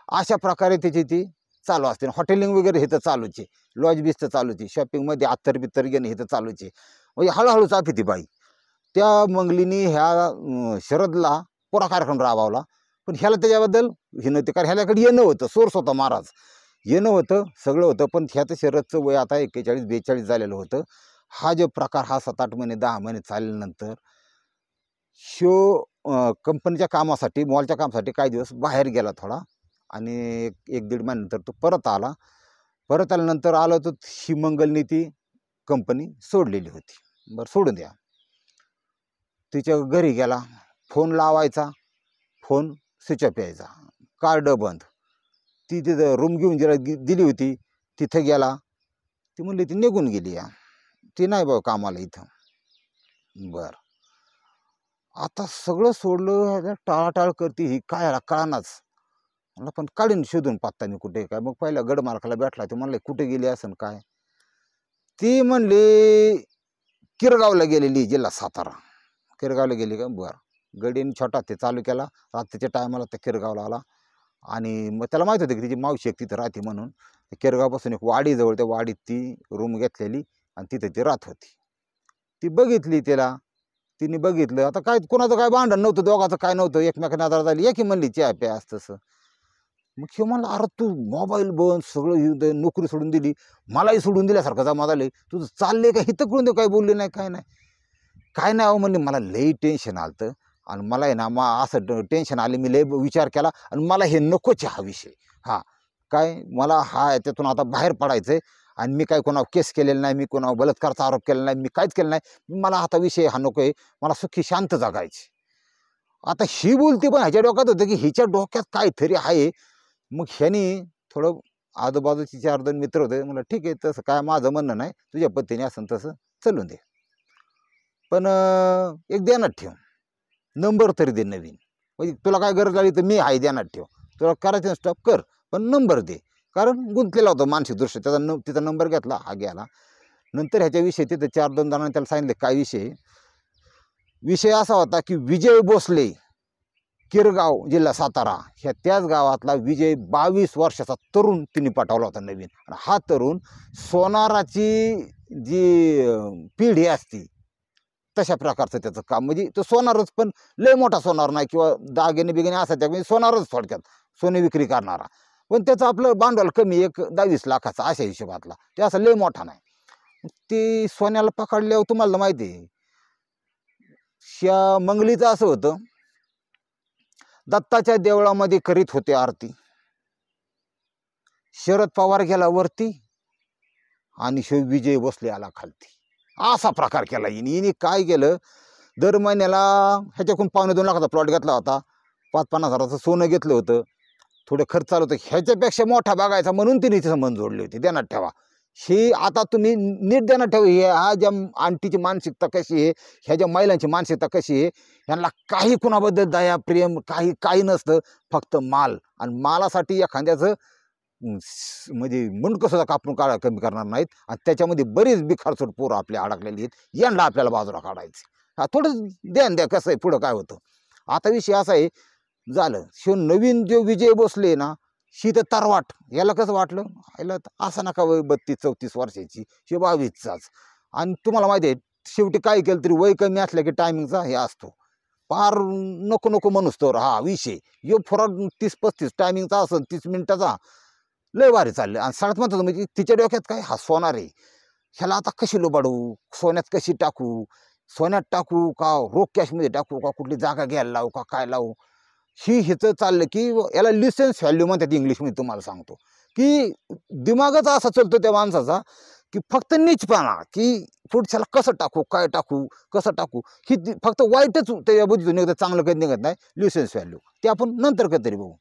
अशा प्रकारे त्याची ती चालू असते. हॉटेलिंग वगैरे हे तर चालूच आहे, लॉज बीच तर चालूच आहे, शॉपिंगमध्ये अत्तर बित्तर घेणे हे तर चालूच आहे. म्हणजे हळूहळू चाफी ती बाई. त्या मंगलीनी ह्या शरदला पुरा कार्यक्रम राबवला. पण ह्याला त्याच्याबद्दल हे नव्हते, कारण ह्याच्याकडे येणं होतं, सोर्स होता महाराज, येणं होतं, सगळं होतं. पण ह्याचं शरदचं वय आता 41-42 झालेलं होतं. हा जो प्रकार हा 7-8 महिने 10 महिने चालल्यानंतर कंपनीच्या कामासाठी, मॉलच्या कामासाठी काही दिवस बाहेर गेला थोडा. आणि 1-1.5 महिन्यानंतर तो परत आला. परत आल्यानंतर आलं तर ही मंगलनी ती कंपनी सोडलेली होती. बरं सोडून द्या. तिच्या घरी गेला, फोन लावायचा, फोन स्विच ऑफ यायचा, कार्ड बंद. ती तिथं रूम घेऊन दिली होती, तिथं गेला. ती म्हणली ती निघून गेली, ती नाही बाबा कामाला इथं. बर. आता सगळं सोडलं, ह्याला टाळाटाळ करते ही, काय ह्याला कळानाच. म्हणलं पण काढीन शोधून पत्ता मी कुठे काय. मग पहिला गड मालकाला भेटला, ते म्हणले कुठे गेली असन काय. ती म्हणली किरगावला गेलेली, जिल्हा सातारा. किरगावला गेली का, बरं. गडीने छोटा ते चालू केला, रात्रीच्या टायमाला त्या किरगावला आला. आणि मग त्याला माहित होतं की तिची मावशी एक तिथं राहते म्हणून. किरगावपासून एक वाडी जवळ, त्या वाडीत ती रूम घेतलेली आणि तिथे ती राहत होती. ती बघितली त्याला, तिने बघितलं. आता काय कोणाचं काय भांडण नव्हतं, दोघाचं काय नव्हतं, एकमेकांना आधार झाली, एक म्हणली चहा प्या असं तसं. मग हे म्हणलं अरे तू मोबाईल बंद, सगळं नोकरी सोडून दिली, मलाही सोडून दिल्यासारखं जमा झालंय, तुझं चाललंय का हिथं करून देऊ, काय बोलले नाही काय नाही. काय नाही अहो म्हणले, मला लई टेन्शन आलं आणि मला आहे ना असं टेन्शन आले, मी लई विचार केला आणि मला हे नकोच हा विषय. हा काय मला हा त्यातून आता बाहेर पडायचंय आणि मी काय कोणावर केस केलेलं नाही, मी कोणावर बलात्काराचा आरोप केलेला नाही, मी काहीच केलं नाही. मला आता विषय हा नको आहे, मला सुखी शांत जगायची. आता ही बोलती पण ह्याच्या डोक्यात होतं की हिच्या डोक्यात काहीतरी आहे. मग ह्यानी थोडं आजूबाजूचे 4-2 मित्र होते, म्हणलं ठीक आहे तसं काय माझं म्हणणं नाही, तुझ्या पद्धतीने असं तसं चलून दे. पण एक ध्यानात ठेव, नंबर तरी दे नवीन. म्हणजे तुला काय गरज लागली तर मी आहे, ध्यानात ठेव. तुला करायचं स्टॉप कर, पण नंबर दे. कारण गुंतलेला होता मानसिक दृष्ट्या, त्याचा तिचा नंबर घेतला, हा गेला. नंतर ह्याच्याविषयी तिथं 4-2 जणांनी त्याला सांगितले काय विषय. विषय असा होता की विजय भोसले, किरगाव, जिल्हा सातारा, ह्या त्याच गावातला विजय 22 वर्षाचा तरुण तिने पाठवला होता नवीन. आणि हा तरुण सोनाराची जी पिढी असती तशा प्रकारचं त्याचं काम. म्हणजे तो सोनारच, पण लय मोठा सोनार नाही किंवा दागिने बिगिने असायच्या, म्हणजे सोनारच थोडक्यात, सोने विक्री करणारा. पण त्याचं आपलं भांडवल कमी, 1-22 लाखाचा अशा हिशोबातला, ते असं लय मोठा नाही. ते सोन्याला पकडल्यावर तुम्हाला माहिती आहे, ह्या मंगलीचं असं होतं, दत्ताच्या देवळामध्ये करीत होते आरती, शरद पवार गेला वरती आणि विजय भोसले आला खालती. असा प्रकार केला हिने. काय केलं, दर महिन्याला ह्याच्याकडून 2.5 लाखाचा प्लॉट घेतला होता, 5-50 हजाराचं सोनं घेतलं होतं, थोडं खर्च चालू होतं, ह्याच्यापेक्षा मोठा बघायचा म्हणून तिने संबंध जोडले होते. ध्यानात ठेवा ही, आता तुम्ही नीट ध्यानात ठेवा, ह्या ज्या आंटीची मानसिकता कशी आहे, ह्या ज्या महिलांची मानसिकता कशी आहे, ह्यांना काही कुणाबद्दल दया प्रेम काही नसतं, फक्त माल. आणि मालासाठी एखाद्याचं म्हणजे मुंडकं सुद्धा कापून कमी करणार नाहीत. आणि त्याच्यामध्ये बरीच बिखारसूट पोरं आपल्या अडकलेली आहेत, यांना आपल्याला बाजूला काढायचं. हा थोडं ध्यान द्या कसं आहे पुढं काय होतं. आता विषय असा आहे, झालं शिव नवीन जो विजय भोसले ना, ही तर तरवाट. याला कसं वाटलं, याला असं नका वय 32-34 वर्षाची, हे 22चाच. आणि तुम्हाला माहिती आहे शेवटी काय केलं तरी वय कमी असलं की टायमिंगचा हे असतो, फार नको नको म्हणूस तर हा विषय यो फरक 30-35 टायमिंगचा असं 30 मिनिटाचा लय भारी चाललं. आणि सगळ्यात महत्त्वाचं म्हणजे तिच्या डोक्यात काय, हा सोनार आहे, ह्याला आता कशी लुबाडू, सोन्यात कशी टाकू, सोन्यात टाकू का रोख कॅशमध्ये टाकू का कुठली जागा घ्यायला लावू का काय लावू. ही ह्याचं चाललं की याला लिसेन्स व्हॅल्यू म्हणतात इंग्लिशमध्ये. तुम्हाला सांगतो की दिमागच असा चालतो त्या माणसाचा की फक्त नीचपणा, की पुढच्याला कसं टाकू काय टाकू कसं टाकू, ही फक्त वाईटच त्याच्या बुद्धीतून निघतं, चांगलं कधी निघत नाही. लिसेन्स व्हॅल्यू ते आपण नंतर कधीतरी बघू.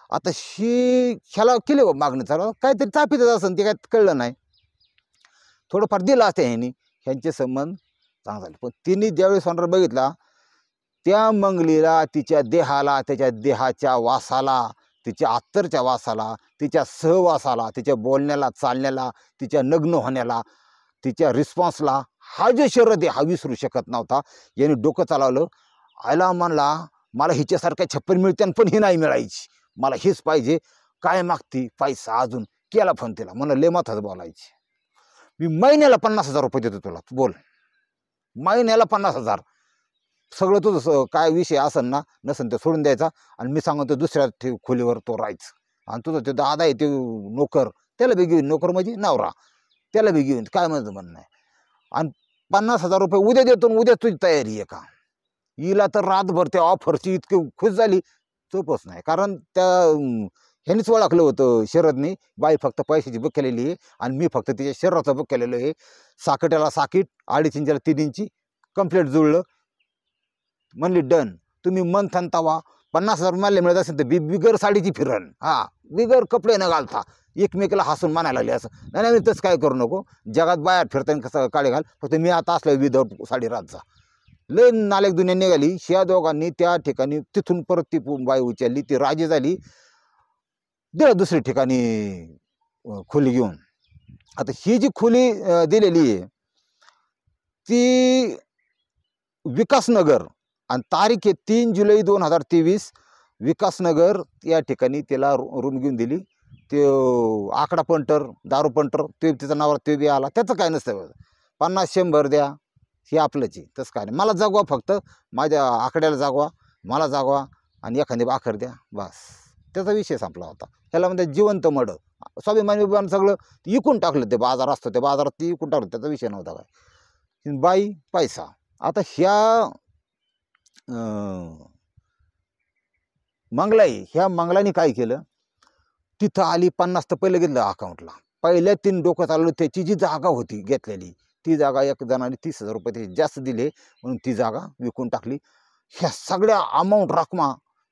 आता ही ह्याला केली बा मागणी चालू, काहीतरी चापीतच असेल, ते काय कळलं नाही, थोडंफार दिलं असते ह्यांनी, ह्यांचे संबंध चांगले झाले. पण तिने ज्यावेळेस सोनार बघितला, त्या मंगलीला, तिच्या देहाला, त्याच्या देहाच्या वासाला, तिच्या अत्तरच्या वासाला, तिच्या सहवासाला, तिच्या बोलण्याला चालण्याला, तिच्या नग्न होण्याला, तिच्या रिस्पॉन्सला हा जो शरद आहे हा विसरू शकत नव्हता. याने डोकं चालवलं, आयला म्हणला मला हिच्यासारख्या 56 मिळते पण ही नाही मिळायची, मला हीच पाहिजे. काय मागती, पैसा. अजून केला फोन तिला, म्हणलं लय माथाच बोलायची, मी महिन्याला 50,000 रुपये देतो तुला, तू बोल, महिन्याला 50,000. सगळं तुझं काय विषय असेल ना नसेल ते सोडून द्यायचा आणि मी सांगतो दुसऱ्या खोलीवर तो राहायचं. आणि तुझं ते दादा आहे ते नोकर, त्याला बी घेऊन, नोकर म्हणजे नवरा, त्याला बी घेऊन, काय म्हणणं आहे. आणि 50,000 रुपये उद्या देतो, उद्या तुझी तयारी आहे का. हिला तर रातभर त्या ऑफरची इतकी खुश झाली, चोपच नाही. कारण त्या ह्यांनीच ओळखलं होतं शरदनी, बाई फक्त पैशाची बुक केलेली आहे आणि मी फक्त तिच्या शरीराचं बुक केलेलं आहे. साकट्याला साकीट, 2.5 इंचाला 3 इंची कम्प्लीट जुळलं. म्हणली डन. तुम्ही मन थंतावा 50,000 मला मिळत असेल तर बिगर साडीची फिरण, हा बिगर कपडे न घालता एकमेकाला हसून म्हणायला लागले. असं नाही नाही तसं काय करू नको, जगात बाहेर फिरताना कसं काळे घाल, फक्त मी आता असलं विदाऊट साडी रात जा. लय नालेक दुनिया निघाली. ह्या दोघांनी त्या ठिकाणी तिथून परत ती बाई उचलली, ती राजी झाली, दिलं दुसरी ठिकाणी खोली घेऊन. आता ही जी खोली दिलेली आहे ती विकासनगर, आणि तारीख आहे 3 जुलै 2023. विकासनगर या ठिकाणी तिला रूम घेऊन दिली. ते आकडा पंटर, दारू पंटर, ते तिचा नवरा ते बी आला. त्याचं काय नसतं, 50-100 द्या, हे आपलंच आहे. तसं काय नाही, मला जागवा, फक्त माझ्या आकड्याला जागवा, मला जागवा, आणि एखादी भाकर द्या, बस. त्याचा विषय संपला होता. ह्याला म्हणजे जिवंत मड, स्वाभिमानी विमान सगळं इकून टाकलं. ते बाजार असतो, त्या बाजारात ती इकून टाकलं, त्याचा विषय नव्हता काय. बाई, पैसा. आता ह्या मंगलाई, ह्या मंगलानी काय केलं, तिथं आली, 50 तर पहिलं घेतलं अकाउंटला. पहिल्या 3 डोकं चालवलं. त्याची जी जागा होती घेतलेली, ती जागा एक जणाने 30,000 रुपये जास्त दिले म्हणून ती जागा विकून टाकली. ह्या सगळ्या अमाऊंट रकमा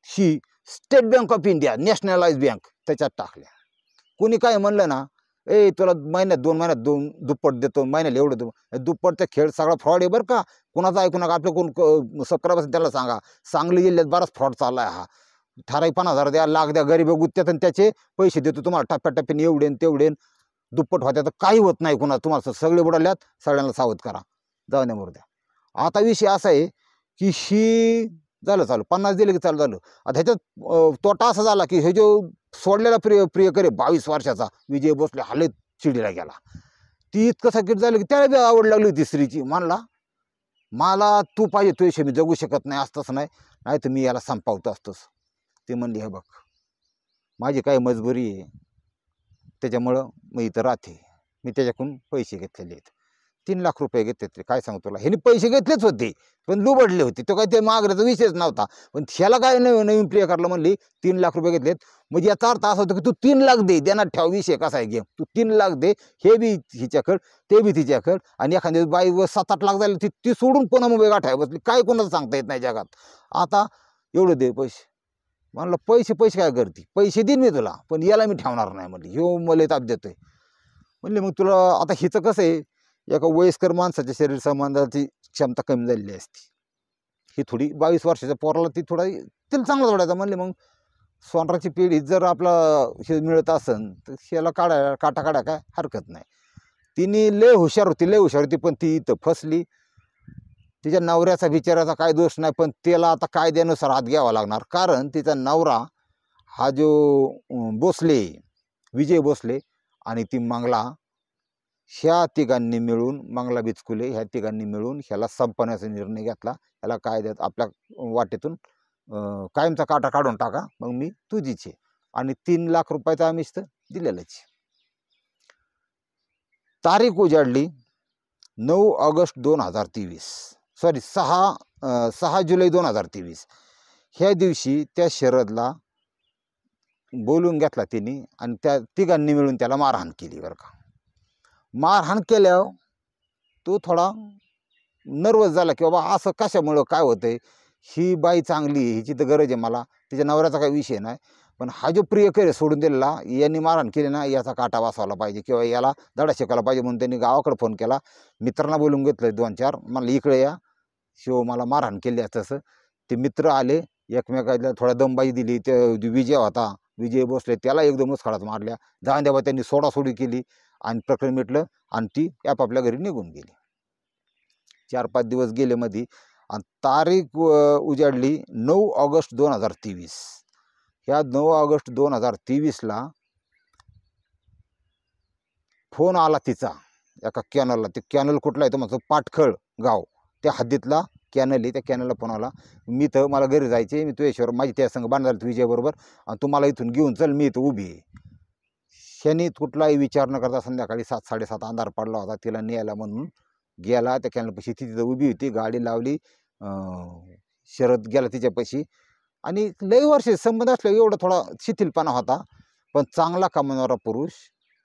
ही State Bank of India, nationalise bank, त्याच्यात टाकल्या. कोणी काय म्हणलं ना, ए तुला महिन्यात 2 महिन्यात दुप्पट देतो, महिन्याला एवढं देतो, दुप्पटचा खेळ सगळा फ्रॉड आहे बरं का. कुणाचा ऐकू नका. आपलं कोण सबस्क्राईब असेल त्याला सांगा, सांगली जिल्ह्यात बराच फ्रॉड चालला आहे हा. ठराविक 50,000 द्या, लाख द्या, गरीब गुत्त्यात, आणि त्याचे पैसे देतो तुम्हाला टप्प्याटप्प्याने, एवढे तेवढे दुप्पट होत्या. तर काही होत नाही कुणा, तुम्हाला सगळे बुडाल्यात, सगळ्यांना सावध करा, जाऊ द्या मरू द्या. आता विषय असा आहे की ही झालं चालू, 50 दिले की चालू झालं. आता ह्याच्यात तोटा असा झाला की हे जो सोडलेला प्रियकरे 22 वर्षाचा विजय भोसले हालेत चिडीला गेला. ती इतकं सकीट झालं की त्याला बी आवड लागली होती स्त्रीची. म्हणला मला तू पाहिजे, तुझ्याशी मी जगू शकत नाही, असतंच नाही, नाही तर मी याला संपावतो असतोच. ते म्हणली, हे बघ माझी काही मजबुरी आहे, त्याच्यामुळं मी इथं राहते. मी त्याच्याकडून पैसे घेतलेले आहेत, 3 लाख रुपये घेतले. काय सांगू तुला, ह्याने पैसे घेतलेच होते पण लुबडले होते. तो काही ते मागण्याचा विषयच नव्हता. पण ह्याला काय नवीन प्रियकरला म्हणली 3 लाख रुपये घेतलेत. म्हणजे याचा अर्थ असा होता की तू 3 लाख दे, देण्यात ठेव. विषय कसा आहे गेम, तू 3 लाख दे, हे बी हिच्याकड, ते बी तिच्याकड, आणि एखाद्या बाई 7-8 लाख झाले, ती सोडून पुन्हा मुंबई गाठाय बसली. काय कोणाचं सांगता येत नाही जगात. आता एवढं दे पैसे. म्हणलं पैसे काय करते, पैसे देईन मी तुला, पण याला मी ठेवणार नाही. म्हणली ह्यो मला ताप देतोय. म्हणले मग तुला आता हिचं कसं आहे, एका वयस्कर माणसाच्या शरीर संबंधाची क्षमता कमी झालेली असते. ही थोडी 22 वर्षाच्या पोराला ती थोडा तिला चांगला जोडायचा. म्हणले मग सोनराची पिढी जर आपला हे मिळत असेल तर ह्याला काटा काढा काय हरकत नाही. तिने लय हुशार होती, पण ती इथं फसली. तिच्या नवऱ्याचा बिचाराचा काय दोष नाही, पण त्याला आता कायद्यानुसार हात घ्यावा लागणार. कारण तिचा नवरा हा जो भोसले, विजय भोसले, आणि ती मंगला, ह्या तिघांनी मिळून, मंगला बिचकुले, ह्या तिघांनी मिळून ह्याला संपवण्याचा निर्णय घेतला. ह्याला कायद्यात आपल्या वाटेतून कायमचा काटा काढून टाका, मग मी तुझीच आहे. आणि 3 लाख रुपयाचं आमिष तर दिलेलंच. तारीख उजाडली 9 ऑगस्ट 2023, सॉरी 6 जुलै 2023. ह्या दिवशी त्या शरदला बोलून घेतला तिने, आणि त्या तिघांनी मिळून त्याला मारहाण केली बरं का. मारहाण केल्यावर तो थोडा नर्वस झाला की बाबा असं कशामुळं, काय होतंय, ही बाई चांगली, हिची तर गरज आहे मला, तिच्या नवऱ्याचा काही विषय नाही, पण हा जो प्रियकर सोडून दिलेला, यांनी मारहाण केली ना, याचा काटा वाचवायला पाहिजे किंवा याला धडा शिकायला पाहिजे. म्हणून त्यांनी गावाकडे फोन केला, मित्रांना बोलून घेतलं 2-4, मला इकडे या, शिव मला मारहाण केली तसं. ते मित्र आले, एकमेकाला थोडा दमबाजी दिली. ते विजय होता, विजय भोसले, त्याला एकदमच खडाच मारल्या. जाऊन त्यांनी सोडासोडी केली आणि प्रकरण मिटलं, आणि ती आपापल्या घरी निघून गेली. 4-5 दिवस गेले मध्ये, आणि तारीख उजाडली 9 ऑगस्ट 2023. ह्या 9 ऑगस्ट 2023ला फोन आला तिचा एका कॅनलला. ते कॅनल कुठला आहे तो म्हणतो, पाटखळ गाव, त्या हद्दीतला कॅनल आहे. त्या कॅनलला फोन आला, मी तर मला घरी जायचे, मी तुझ्याशिवाय माझी त्या संघ बांधणार विजयाबरोबर, आणि तू मला इथून घेऊन चल, मी इथं उभी आहे. ह्यानी कुठलाही विचार न करता संध्याकाळी 7-7:30 अंधार पडला होता, तिला न्यायला म्हणून गेला. त्या कॅनलपाशी ती तिथं उभी होती, गाडी लावली, शरद गेला तिच्यापाशी. आणि लई वर्ष संबंध असल्या एवढा थोडा शिथिलपणा होता, पण चांगला कमावणारा पुरुष,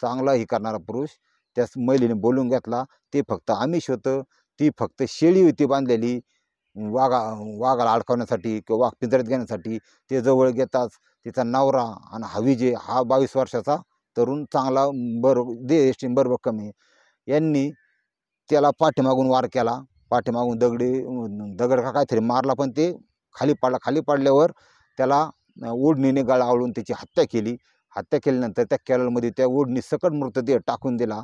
चांगला ही करणारा पुरुष. त्या महिलेने बोलून घेतला. ते फक्त आमिष होतं, ती फक्त शेळी होती बांधलेली वाघाला अडकवण्यासाठी किंवा वाघ पिंजऱ्यात घेण्यासाठी. ते जवळ घेताच तिचा नवरा आणि हा विजय, हा 22 वर्षाचा तरुण, चांगला बरोबर कमी, यांनी त्याला पाठीमागून वार केला. पाठीमागून दगड का काहीतरी मारला, पण ते खाली पडला. खाली पडल्यावर त्याला ओढणीने गळा आवळून त्याची हत्या केली. हत्या केल्यानंतर त्या कॅनलमध्ये त्या ओढणी सकट मृतदेह टाकून दिला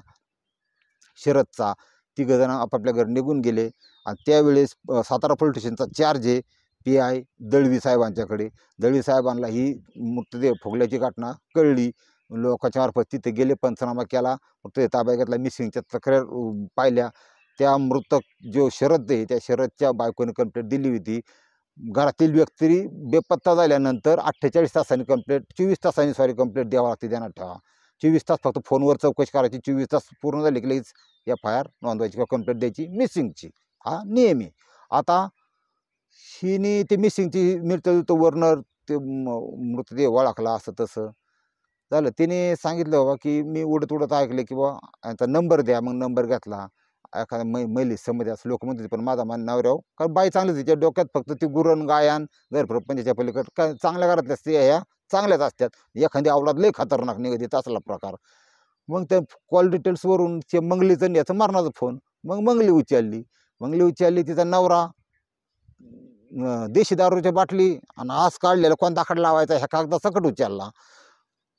शरदचा. तिघंजण आपापल्या घरी निघून गेले. आणि त्यावेळेस सातारा पोलीस स्टेशनचा चार्ज आहे PI दळवी साहेबांच्याकडे. दळवी साहेबांना ही मृतदेह फुगल्याची घटना कळली. लोकांच्या मार्फत तिथे गेले, पंचनामा केला, मृतदेह ताब्यात घेतला, मिसिंगच्या तक्रार पाहिल्या. त्या मृतक जो शरद आहे त्या शरदच्या बायकोने कंप्लेंट दिली होती. घरातील व्यक्ती बेपत्ता झाल्यानंतर 48 तासांनी 24 तासांनी कंप्लेंट द्यावं लागते. ध्यानात ठेवा, 24 तास फक्त फोनवर चौकशी करायची. 24 तास पूर्ण झाले की लगेच FIR नोंदवायची किंवा कंप्लेंट द्यायची मिसिंगची. हा नियम आहे. आता हिने ते मिसिंगची मिळतं वरनं ते मृतदेह ओळखला, असं तसं झालं. तिने सांगितलं बाबा की मी उडत ऐकले की बाबा यांचा नंबर द्या. मग नंबर घेतला. एखाद्या महिली समजे असं लोक म्हणतात, पण माझा नवऱ्यावर कारण बाई चांगली, तिच्या डोक्यात फक्त ती गुरण गायन घरप्रपंचाच्या पलीकडे काय चांगल्या घरातल्या स्त्रिया ह्या चांगल्याच असतात. एखादी अवलाद लय खतरनाक निघते असला प्रकार. मग त्या कॉल डिटेल्सवरून ते मंगलीचं याचं मारणाचा फोन. मग मंगली उचलली. तिचा नवरा देशी दारूच्या बाटली आणि आस काढलेला कोण दाखड लावायचा ह्या कागदा सकट उचलला.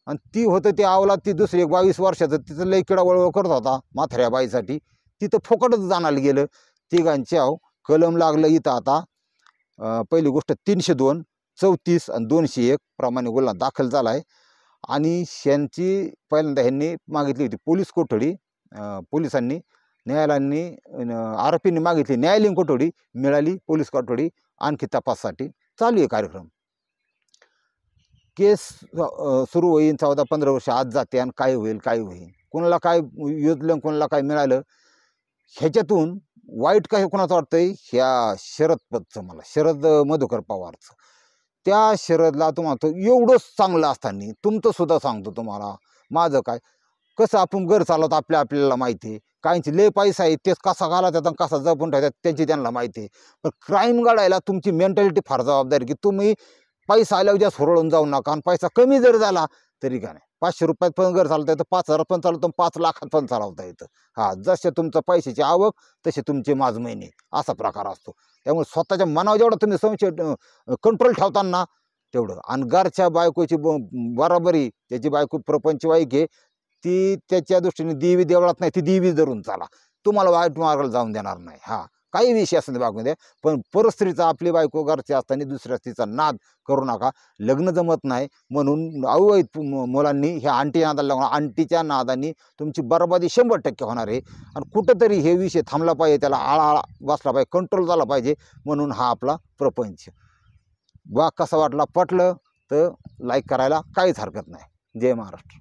आणि ती होतं ते अवलाद, ती दुसरी 22 वर्षाचं, तिचं लय किडा वळवळ करत होता म्हाताऱ्या बाईसाठी. तिथं फोकटच जाणायला गेलं. तिघांच्या कलम लागलं इथं. आता पहिली गोष्ट 302, 34 आणि 201 प्रमाणे गुन्हा दाखल झाला आहे. आणि ह्यांची पहिल्यांदा ह्यांनी मागितली होती पोलीस कोठडी. पोलिसांनी न्यायालयाने आरोपींनी मागितली न्यायालयीन कोठडी, मिळाली पोलीस कोठडी. आणखी तपासासाठी चालू आहे कार्यक्रम. केस सुरू होईल 14-15 वर्ष आत जाते. आणि काय होईल कोणाला काय योजलं, कोणाला काय मिळालं, ह्याच्यातून वाईट काय कोणाचं वाटतंय, ह्या शरद मधुकर पवारचं. त्या शरदला तुम्हाला एवढंच चांगलं असताना तुमचं सुद्धा सांगतो तुम्हाला, माझं काय कसं आपण घर चालवतो आपल्याला माहिती आहे. काहींची लय पैसा आहे, तेच कसा घालतात आणि कसा जपून ठेवतात त्यांची त्यांना माहिती आहे. पण क्राईम घडायला तुमची मेंटॅलिटी फार जबाबदारी, की तुम्ही पैसा आल्यावर जास्त हुरळून जाऊ नका. आणि पैसा कमी जर झाला तरी का नाही, 500 रुपयात पण घर चालवता येतं, 5000 पण चालवतं, 5 लाखात पण चालवता येतं. हा, जसे तुमचं पैशाची आवक तसे तुमचे महिने, असा प्रकार असतो. त्यामुळे स्वतःच्या मनावर जेवढा तुम्ही संशय कंट्रोल ठेवताना तेवढं. आणि घरच्या बायकोची बरोबरी, त्याची बायको प्रपंचवाईक आहे, ती त्याच्या दृष्टीने देवी देवळात नाही, ती देवी धरून चाला, तुम्हाला वाईट मार्गाला जाऊन देणार नाही. हा, काही विषय असं बायकोमध्ये, पण परस्त्रीचा आपली बायको घरची असताना दुसऱ्या स्त्रीचा नाद करू नका. लग्न जमत नाही म्हणून अवैध मुलांनी ह्या आंटी नादाला लागून, आंटीच्या नादानी तुमची बरबादी 100% होणार आहे. आणि कुठंतरी हे विषय थांबला पाहिजे, त्याला आळा बसला पाहिजे, कंट्रोल झाला पाहिजे. म्हणून हा आपला प्रपंच. कसा वाटला, पटलं तर लाईक करायला काहीच हरकत नाही. जय महाराष्ट्र.